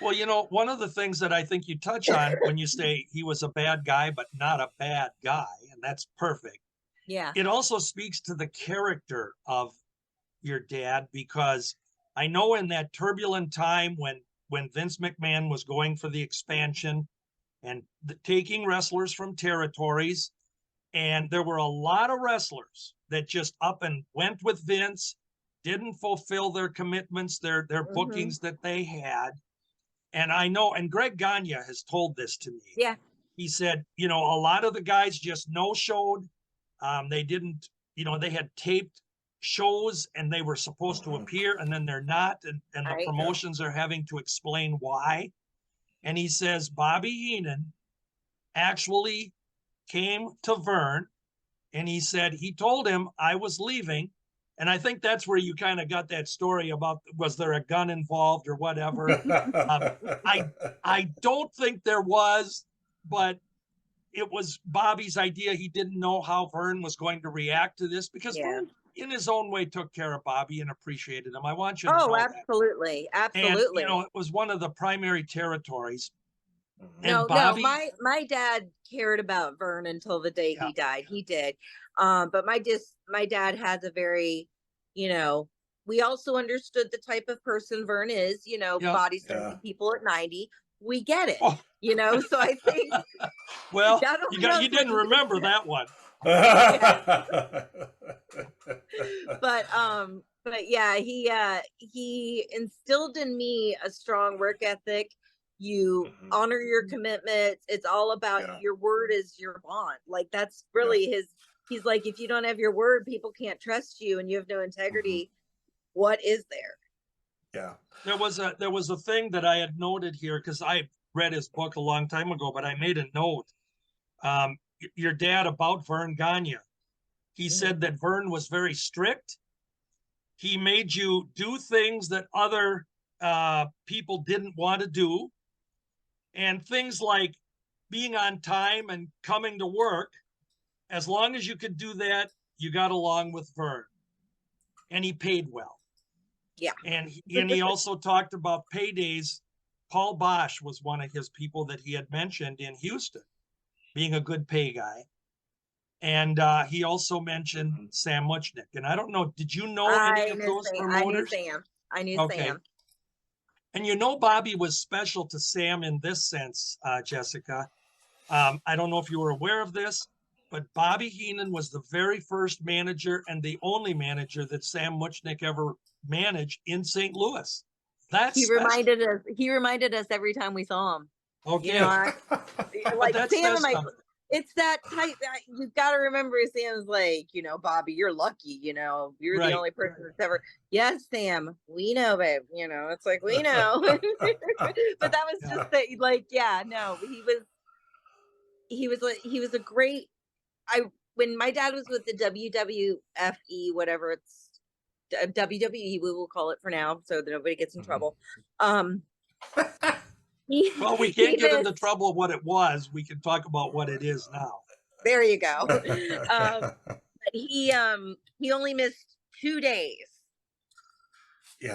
Well, one of the things that I think you touch on when you say he was a bad guy, but not a bad guy, and that's perfect. Yeah. It also speaks to the character of your dad, because I know in that turbulent time when Vince McMahon was going for the expansion and taking wrestlers from territories, and there were a lot of wrestlers that just up and went with Vince, didn't fulfill their commitments, their bookings that they had. And I know, and Greg Gagne has told this to me. Yeah. He said, a lot of the guys just no-showed. They didn't, they had taped shows and they were supposed to appear and then they're not. And the promotions are having to explain why. And he says, Bobby Heenan actually came to Vern and he said, he told him I was leaving. And I think that's where you kind of got that story about, was there a gun involved or whatever? I don't think there was, but it was Bobby's idea. He didn't know how Vern was going to react to this because Vern, in his own way, took care of Bobby and appreciated him. I want you to know absolutely, that. absolutely. And, it was one of the primary territories. And No, Bobby, my dad cared about Vern until the day he died. He did. But my dad has a very, we also understood the type of person Vern is, body slamming people at 90. We get it, so I think. Well, you didn't remember that one. But yeah, he instilled in me a strong work ethic. You honor your commitments. It's all about your word is your bond. Like that's really he's like, if you don't have your word, people can't trust you and you have no integrity. What is there? Yeah. There was a thing that I had noted here because I read his book a long time ago, but I made a note. Your dad about Vern Gagne. He said that Vern was very strict. He made you do things that other people didn't want to do. And things like being on time and coming to work, as long as you could do that, you got along with Vern. And he paid well. Yeah. And he also talked about paydays. Paul Bosch was one of his people that he had mentioned in Houston, being a good pay guy. And he also mentioned Sam Muchnick. And I don't know, did you know any of those promoters? I knew Sam. And Bobby was special to Sam in this sense, Jessica. I don't know if you were aware of this, but Bobby Heenan was the very first manager and the only manager that Sam Muchnick ever managed in St. Louis. He reminded us every time we saw him. Okay. Like Sam and it's that type that you've got to remember. Sam's like, Bobby, you're lucky, you're the only person that's ever. Yes, Sam, we know, babe. It's like we know. But that was just he was a great. When my dad was with the WWFE, whatever it's WWE, we will call it for now, so that nobody gets in trouble. Well, we can't get into trouble of what it was. We can talk about what it is now. There you go. But he only missed 2 days. Yeah.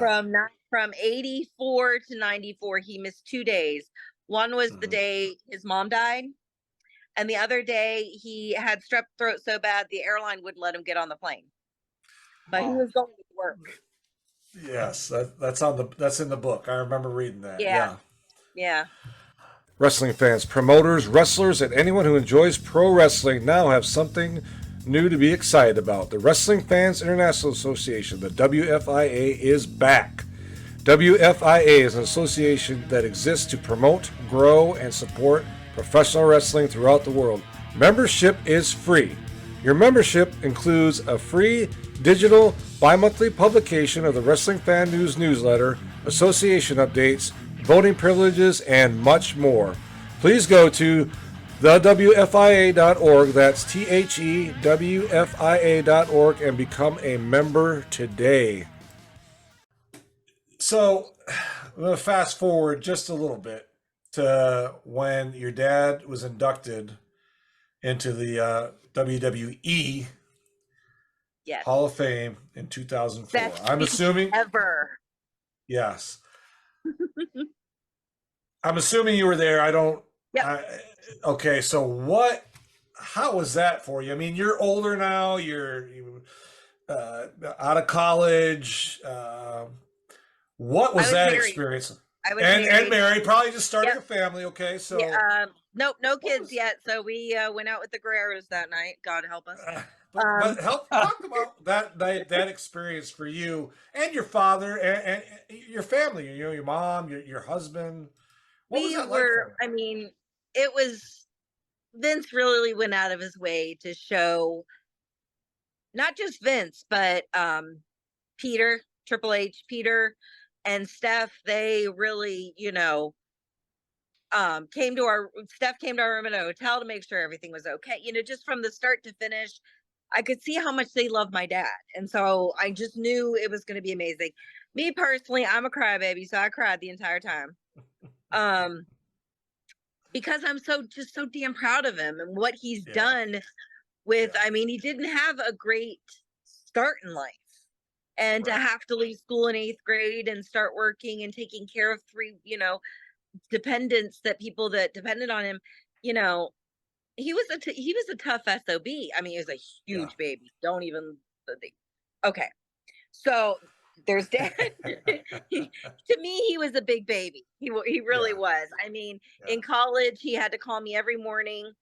From 84 to 94, he missed 2 days. One was the day his mom died, and the other day he had strep throat so bad the airline wouldn't let him get on the plane. But he was going to work. Yes, that's in the book. I remember reading that. Yeah. Wrestling fans, promoters, wrestlers, and anyone who enjoys pro wrestling now have something new to be excited about. The Wrestling Fans International Association, the WFIA, is back. WFIA is an association that exists to promote, grow, and support professional wrestling throughout the world. Membership is free. Your membership includes a free digital bi-monthly publication of the Wrestling Fan News newsletter, association updates, voting privileges, and much more. Please go to thewfia.org, that's thewfia.org, and become a member today. So, I'm going to fast forward just a little bit to when your dad was inducted into the WWE Hall of Fame in 2004. I'm assuming ever. Yes. I'm assuming you were there. I don't. Yep. Okay, so how was that for you? I mean, you're older now. You're out of college. What was that experience? I was married. Probably just starting a family. Okay, so nope, no kids yet. So we went out with the Guerreros that night. God help us. But talk about that experience for you and your father and your family. Your mom, your husband. What was that like for you? I mean, it was. Vince really went out of his way to show. Not just Vince, but Peter, Triple H, Peter, and Steph. They really, Steph came to our room in a hotel to make sure everything was okay. Just from the start to finish. I could see how much they love my dad. And so I just knew it was going to be amazing. Me personally, I'm a crybaby, so I cried the entire time. because I'm just so damn proud of him and what he's Yeah. done with, Yeah. I mean, he didn't have a great start in life. And to Right. have to leave school in 8th grade and start working and taking care of 3, dependents, that people that depended on him, you know, he was a tough SOB. I mean, he was a Yeah. huge baby. Don't even okay. So there's dad. To me, he was a big baby. He really Yeah. was. I mean, Yeah. in college, he had to call me every morning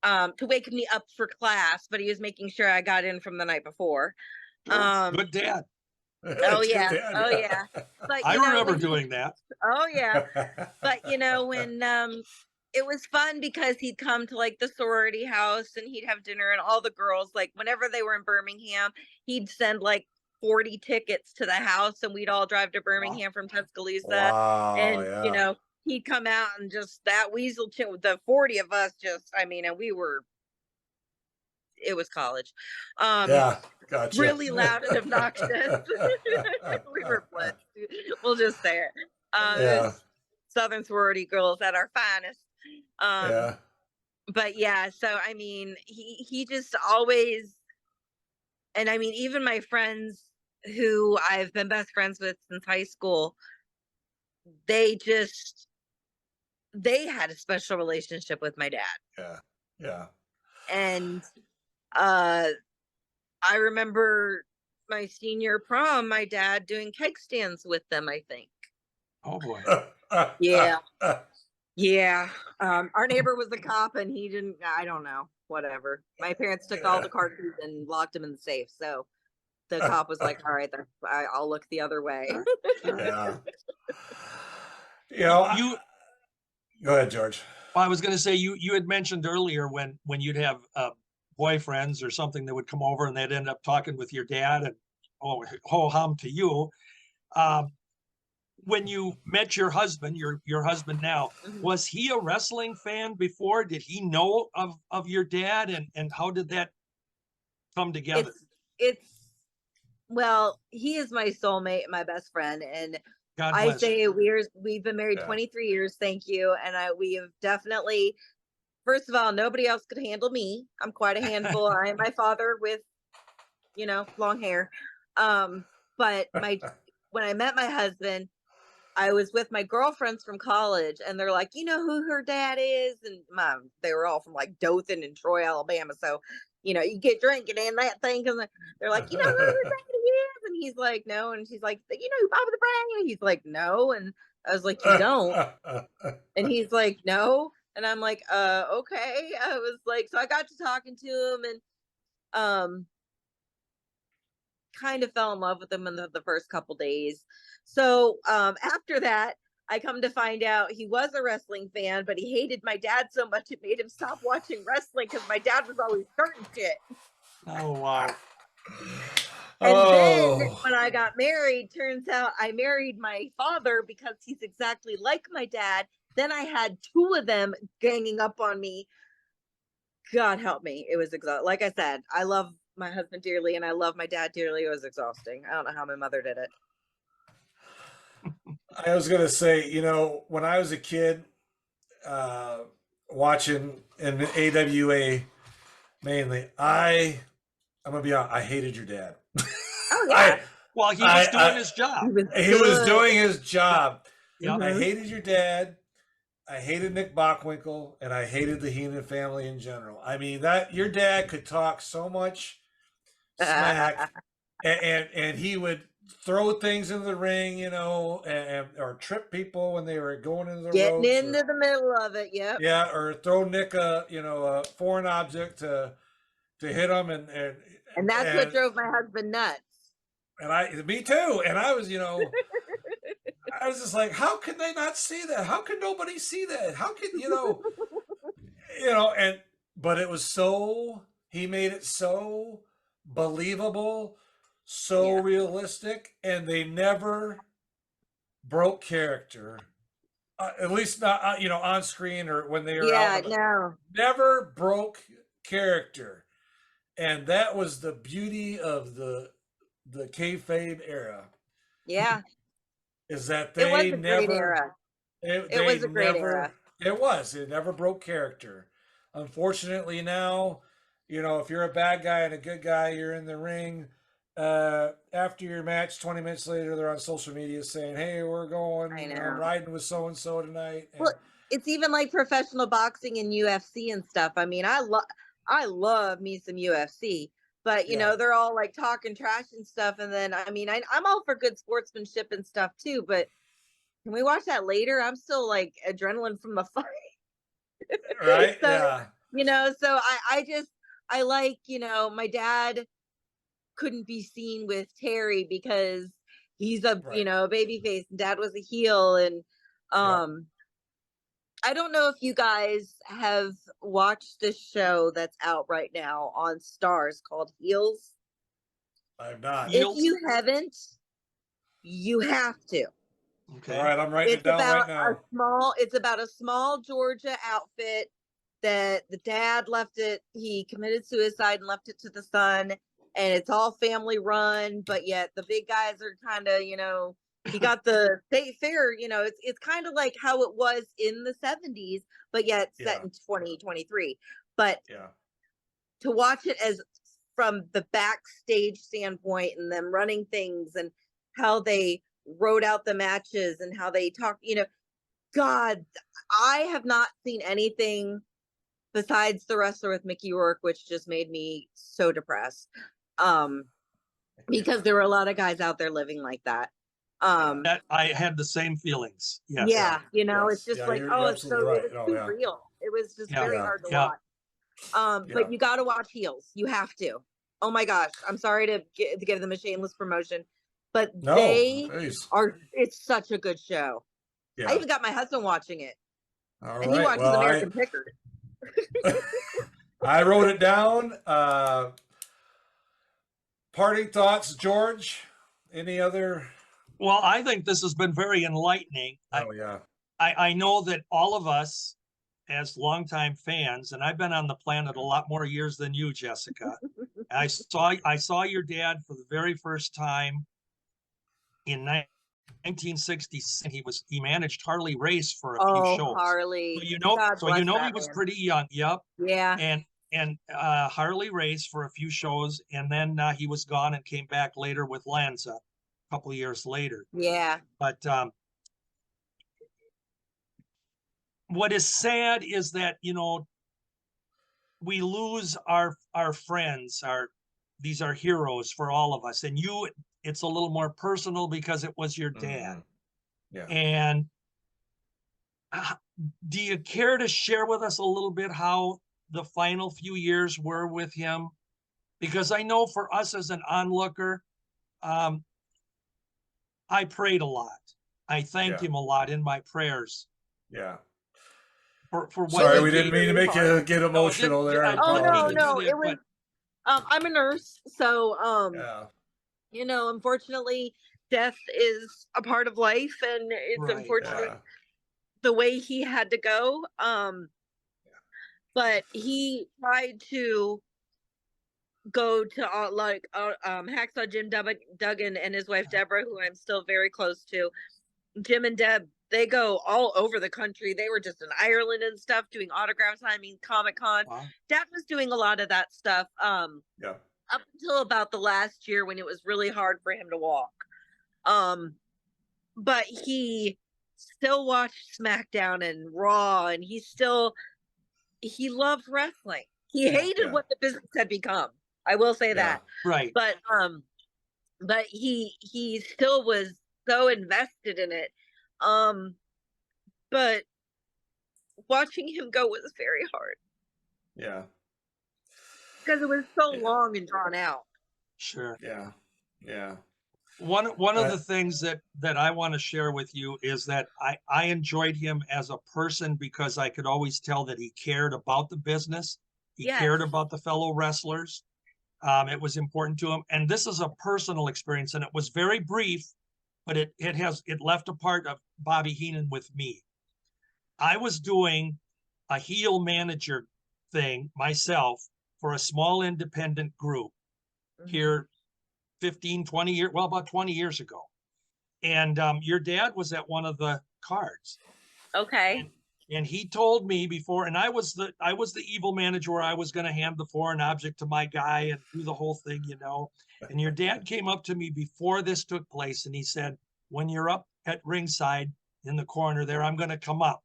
to wake me up for class, but he was making sure I got in from the night before. Good dad. Oh Good yeah. dad, Oh yeah. yeah. But I you know, remember when doing that. oh yeah. But you know, when it was fun because he'd come to like the sorority house and he'd have dinner, and all the girls, like whenever they were in Birmingham, he'd send like 40 tickets to the house and we'd all drive to Birmingham from Tuscaloosa. Wow, And yeah. he'd come out and just that Weasel the 40 of us, just I mean, and it was college. Yeah, gotcha. Really loud and obnoxious. We were blitzed. We'll just say it. It Yeah. was Southern sorority girls at our finest. Yeah. But yeah, so I mean, he just always, and I mean, even my friends who I've been best friends with since high school, they had a special relationship with my dad. Yeah. Yeah. And I remember my senior prom, my dad doing keg stands with them, I think. Oh boy. Yeah. Yeah. Our neighbor was a cop and he didn't, I don't know, whatever. My parents took all the car keys and locked them in the safe. So the cop was like, all right, I'll look the other way. Yeah. You know, You go ahead, George. I was going to say you had mentioned earlier when you'd have boyfriends or something that would come over and they'd end up talking with your dad and ho hum to you. When you met your husband, your husband now, was he a wrestling fan before? Did he know of your dad, and how did that come together? Well, he is my soulmate, my best friend, and God I bless. say we've been married Yeah. 23 years. Thank you. And we have definitely, first of all, nobody else could handle me. I'm quite a handful. I am my father with, long hair. But when I met my husband, I was with my girlfriends from college, and they're like, you know who her dad is? And they were all from like Dothan and Troy, Alabama. So, you get drinking in that thing, and they're like, you know who her dad is? And he's like, no. And she's like, you know who Bobby the Brain? And he's like, no. And I was like, you don't? And he's like, no. And I'm like, okay. I was like, so I got to talking to him, and kind of fell in love with him in the first couple days. So after that, I come to find out he was a wrestling fan, but he hated my dad so much it made him stop watching wrestling because my dad was always starting shit. Oh wow. And then when I got married, turns out I married my father because he's exactly like my dad. Then I had 2 of them ganging up on me. God help me. It was exhausting. Like I said, I love my husband dearly and I love my dad dearly. It was exhausting. I don't know how my mother did it. I was gonna say, when I was a kid, watching in AWA mainly, I'm gonna be honest, I hated your dad. Oh yeah. Well, he was doing his job. He was doing his job. Yeah. I hated your dad. I hated Nick Bockwinkel, and I hated the Heenan family in general. I mean, that your dad could talk so much smack, and he would throw things into the ring, or trip people when they were going into the Getting ropes, into the middle of it. Yep. yeah, or throw Nick a foreign object to hit him, and that's what drove my husband nuts. And me too. And I was, I was just like, how can they not see that? How can nobody see that? How can, but it was he made it so believable, so realistic, and they never broke character. At least not, on screen or when they were out. No. Never broke character. And that was the beauty of the kayfabe era. Yeah. Is that they it was a never. great era. It was a great era. It was. It never broke character. Unfortunately, now, if you're a bad guy and a good guy, you're in the ring. After your match, 20 minutes later, they're on social media saying, "Hey, we're going. I I'm know. riding with so and so tonight." And Well, it's even like professional boxing and UFC and stuff. I mean, I love me some UFC, but Yeah. they're all like talking trash and stuff. And then, I mean, I'm all for good sportsmanship and stuff too, but can we watch that later? I'm still like adrenaline from the fight. right? So, Yeah. so I like, my dad couldn't be seen with Terry because he's a, Right. baby face, and dad was a heel. And, Yep. I don't know if you guys have watched this show that's out right now on Stars called Heels. I'm not. If Heels? you haven't, you have to. Okay. All right, I'm writing it down right now. It's about a small Georgia outfit that the dad left it. He committed suicide and left it to the son, and it's all family run, but yet the big guys are kind of, he got the state fair, it's kind of like how it was in the 70s, but yet set in 2023. But Yeah. to watch it as from the backstage standpoint and them running things and how they wrote out the matches and how they talk, God, I have not seen anything besides The Wrestler with Mickey Rourke, which just made me so depressed. Because there were a lot of guys out there living like that. That I had the same feelings. Yes. Yeah, Yes. it's just Yeah, like, you're it's so absolutely right. it was Oh, too yeah. real. It was just Yeah. very Yeah. hard to Yeah. watch. Yeah. But you got to watch Heels. You have to. Oh my gosh, I'm sorry to give them a shameless promotion, but No, please. it's such a good show. I Yeah. even got my husband watching it, All and he right. watches Well, American Pickard. I wrote it down. Parting thoughts, George? Any other? Well, I think this has been very enlightening. Oh, yeah. I know that all of us, as longtime fans, and I've been on the planet a lot more years than you, Jessica. I saw your dad for the very first time in 1966. He managed Harley Race for a few shows. Harley. So God he bless was man. pretty young. Yep. Yeah. And Harley Race for a few shows, and then he was gone and came back later with Lanza a couple of years later. Yeah. But what is sad is that we lose our friends. These are heroes for all of us, and it's a little more personal because it was your dad. Yeah. And do you care to share with us a little bit how the final few years were with him? Because I know for us as an onlooker, I prayed a lot. I thanked him a lot in my prayers. Yeah. For what Sorry, we didn't mean to make you get emotional there. No, it was. I'm a nurse, so unfortunately, death is a part of life, and it's unfortunate the way he had to go. But he tried to go to Hacksaw Jim Duggan and his wife Deborah, who I'm still very close to. Jim and Deb, they go all over the country. They were just in Ireland and stuff doing autograph signing, Comic-Con. Wow. Dad was doing a lot of that stuff. Up until about the last year when it was really hard for him to walk. But he still watched SmackDown and Raw, and he loved wrestling. He hated what the business had become. I will say that. Right. But he still was so invested in it. But watching him go was very hard. Yeah. Because it was so long and drawn out. Sure. Yeah. Yeah. One of the things that I want to share with you is that I enjoyed him as a person because I could always tell that he cared about the business. He cared about the fellow wrestlers. It was important to him. And this is a personal experience, and it was very brief, but it left a part of Bobby Heenan with me. I was doing a heel manager thing myself for a small independent group here 15, 20 years, well, about 20 years ago. And your dad was at one of the cards. Okay. And he told me before, and I was the evil manager where I was going to hand the foreign object to my guy and do the whole thing, you know. And your dad came up to me before this took place, and he said, "When you're up at ringside in the corner there, I'm going to come up."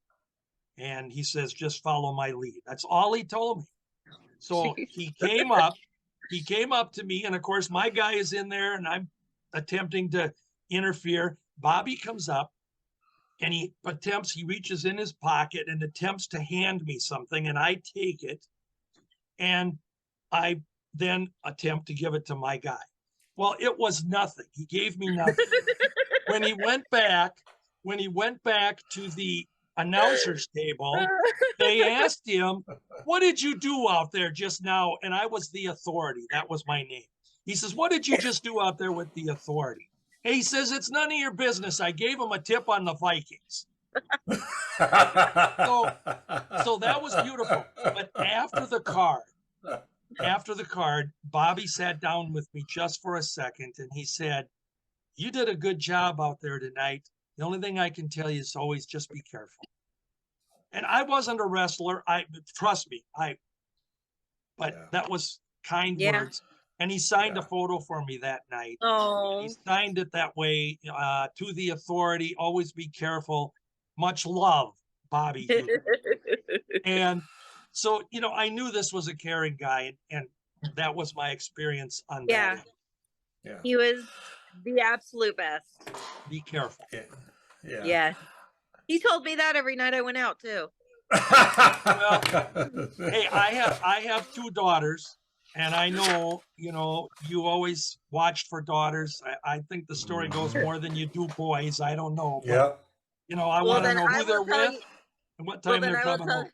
And he says, "Just follow my lead." That's all he told me. So he came up to me, and of course my guy is in there, and I'm attempting to interfere. Bobby comes up, and he reaches in his pocket and attempts to hand me something, and I take it, and I then attempt to give it to my guy. Well, it was nothing. He gave me nothing. When he went back to the announcer's table, they asked him, "What did you do out there just now?" And I was the Authority. That was my name. He says, "What did you just do out there with the Authority?" And he says, "It's none of your business. I gave him a tip on the Vikings." So that was beautiful. But after the card, Bobby sat down with me just for a second, and he said, "You did a good job out there tonight. The only thing I can tell you is always just be careful." And I wasn't a wrestler. Trust me, that was kind words. And he signed a photo for me that night. Oh, he signed it that way, to the Authority. Always be careful. Much love, Bobby Heenan. And so, you know, I knew this was a caring guy, and that was my experience on that. Yeah. He was the absolute best. Be careful. Yeah. He told me that every night I went out too. Well, hey, I have 2 daughters, and I know, you know, you always watched for daughters. I think the story goes more than you do boys. I don't know. But, you know, I want to know who they're with and what time they're coming home.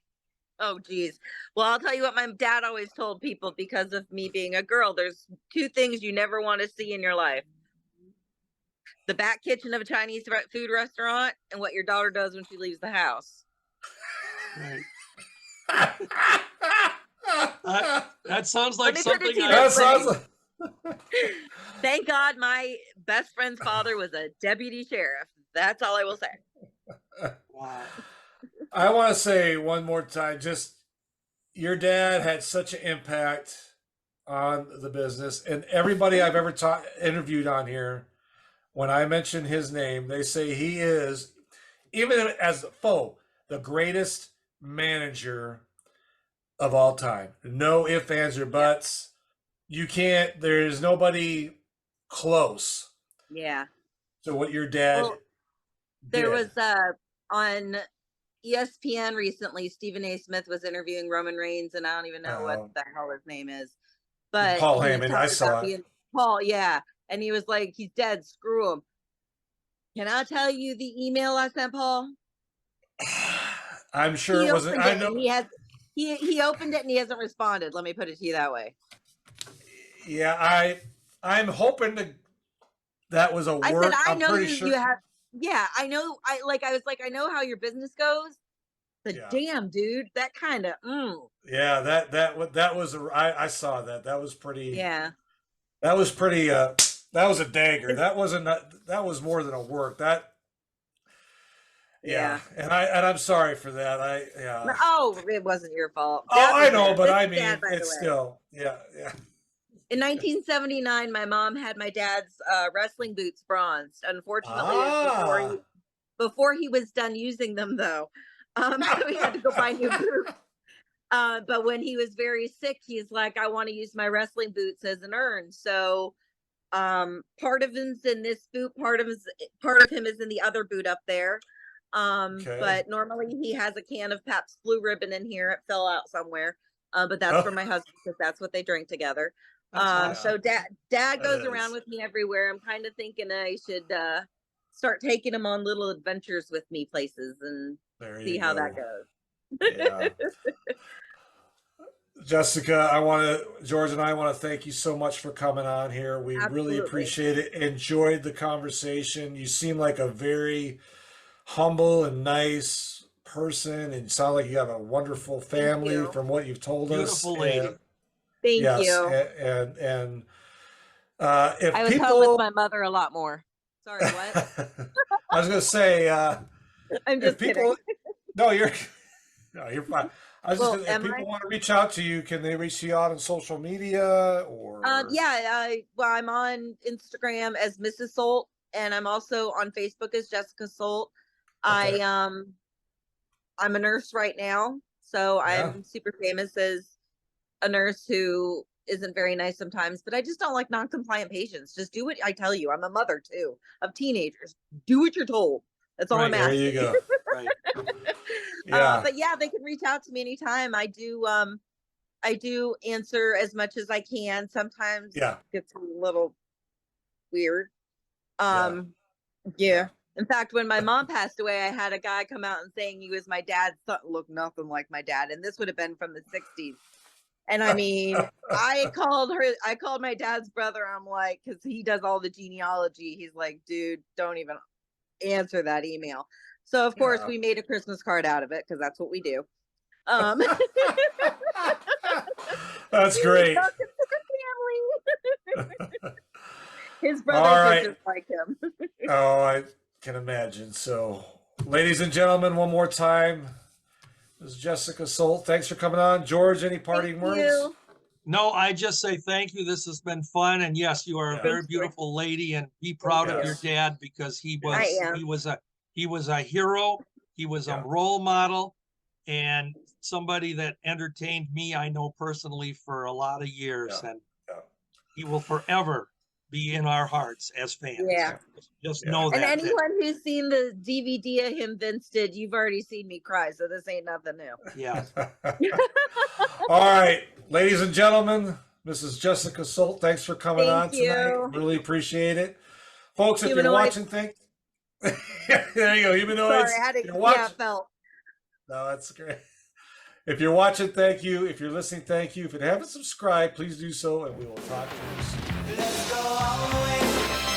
Oh, geez. Well, I'll tell you what my dad always told people, because of me being a girl. There's 2 things you never want to see in your life: the back kitchen of a Chinese food restaurant, and what your daughter does when she leaves the house. Right. That sounds like something. Thank God my best friend's father was a deputy sheriff. That's all I will say. Wow. I want to say one more time, just your dad had such an impact on the business, and everybody I've ever interviewed on here, when I mention his name, they say he is, even as a foe, the greatest manager of all time. No ifs, ands, or buts. There's nobody close. Yeah. So what your dad did. There was on ESPN recently, Stephen A. Smith was interviewing Roman Reigns, and I don't even know what the hell his name is. But Paul Heyman, I saw it. Paul, yeah. And he was like, "He's dead, screw him." Can I tell you the email I sent Paul? I'm sure it wasn't. I know he opened it and he hasn't responded. Let me put it to you that way. Yeah, I'm hoping that was a work. I said, I'm pretty sure. You have. Yeah, I know. I was like, I know how your business goes. Damn, dude, that kind of. Yeah, that was. I saw that. That was pretty. Yeah. That was pretty. That was a dagger. That wasn't. That was more than a work. That. Yeah. And I'm sorry for that. Oh, it wasn't your fault. I know, but I mean, it's still. Yeah. In 1979, my mom had my dad's wrestling boots bronzed. Unfortunately, before he was done using them, though, so we had to go buy new boots. But when he was very sick, he's like, "I want to use my wrestling boots as an urn." So part of him's in this boot, part of him is in the other boot up there. But normally he has a can of Pabst Blue Ribbon in here. It fell out somewhere. But that's for my husband, because that's what they drink together. So dad goes around with me everywhere. I'm kind of thinking I should start taking him on little adventures with me places and see how that goes. Yeah. Jessica, George and I want to thank you so much for coming on here. We really appreciate it. Enjoyed the conversation. You seem like a very humble and nice person, and sound like you have a wonderful family from what you've told us. Beautiful lady. Thank you. And if I was people, home with my mother a lot more. Sorry, what? I was going to say, I'm just kidding. No, you're No, you're fine. I was Well, just, if am people I? want to reach out to you, can they reach you out on social media or? Well, I'm on Instagram as Mrs. Solt, and I'm also on Facebook as Jessica Solt. Okay. I'm a nurse right now, so Yeah. I'm super famous as a nurse who isn't very nice sometimes, but I just don't like non-compliant patients. Just do what I tell you. I'm a mother too of teenagers. Do what you're told. That's all Right, I'm There asking. you go. Right. Yeah. But yeah, they can reach out to me anytime. I do answer as much as I can. Sometimes Yeah. it gets a little weird. Yeah. Yeah. In fact, when my mom passed away, I had a guy come out and saying he was my dad's son, looked nothing like my dad, and this would have been from the 60s. And I mean, I called my dad's brother. I'm like, because he does all the genealogy. He's like, dude, don't even answer that email. So of course Yeah. we made a Christmas card out of it because that's what we do. That's great. Welcome to the family. His All brother right. did just like him. Oh, I can imagine. So, ladies and gentlemen, one more time, this is Jessica Solt. Thanks for coming on. George, any parting Thank words? you. No, I just say thank you. This has been fun. And yes, you are a Yeah. very Thanks, George. beautiful lady, and be proud of Yes. your dad because he I was am. he was a hero. He was Yeah. a role model and somebody that entertained me, I know personally, for a lot of years. Yeah. And Yeah. he will forever be in our hearts as fans. Yeah. Just Yeah. know And that. anyone who's seen the DVD of him Vince did, you've already seen me cry, so this ain't nothing new. Yeah. All right, ladies and gentlemen, Mrs. Jessica Solt, thanks for coming on Thank tonight. you. Really appreciate it. Folks, if you're Humanoid. watching, there you go, humanoids. Sorry, I had to, If you're yeah, watching, it felt. no, that's great. If you're watching, thank you. If you're listening, thank you. If you haven't subscribed, please do so, and we will talk to you soon. Let's go all the way.